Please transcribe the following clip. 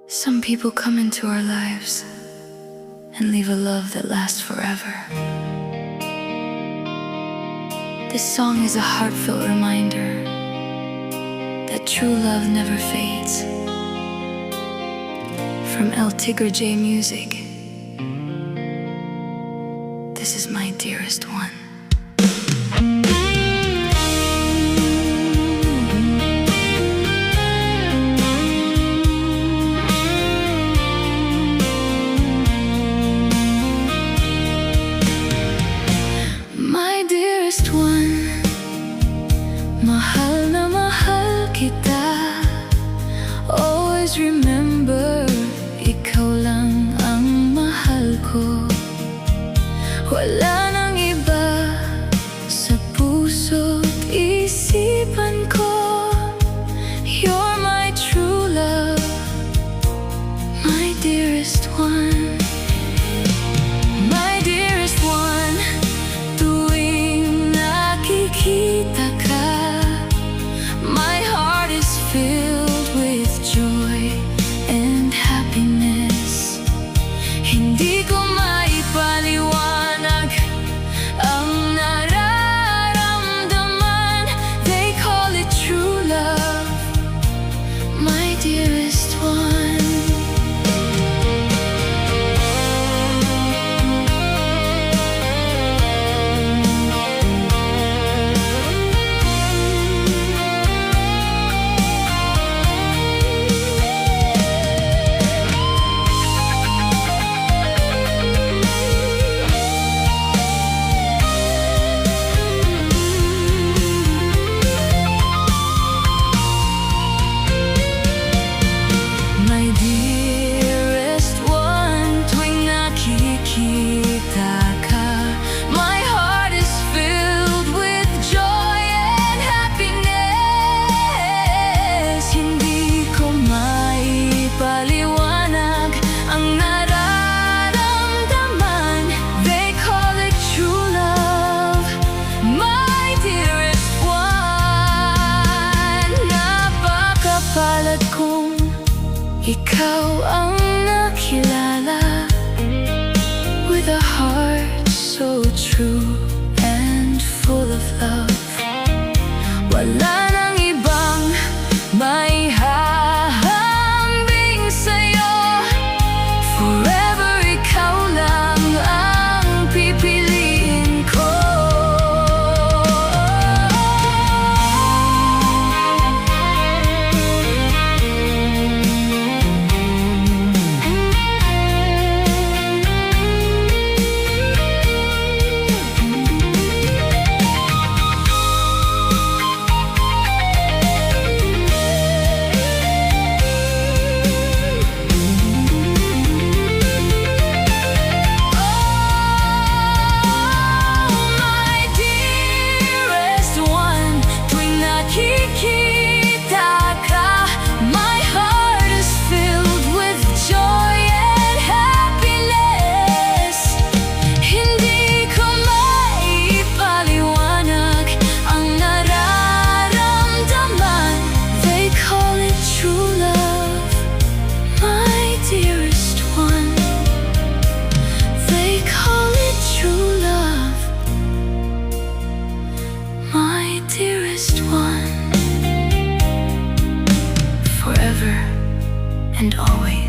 Some people come into our lives and leave a love that lasts forever. This song is a heartfelt reminder that true love never fades. From Tigre Music, this is my dearest one. My dearest one, mahal na mahal kita. Always remember, ikaw lang ang mahal ko. Wala nang iba sa puso't isipan ko. You're my true love, my dearest one. My dearest one, tuwing nakikita ka, my heart is filled with joy and happiness. Hindi ko maipaliwanag ang nararamdaman. They call it true love, my dearest one. Ballad kung ikaw ang nakilala, with a heart so true and full of love. Wala nang ibang may hahambing sa'yo. Forever ikaw lang ang pipiliin ko. Dearest one, forever and always.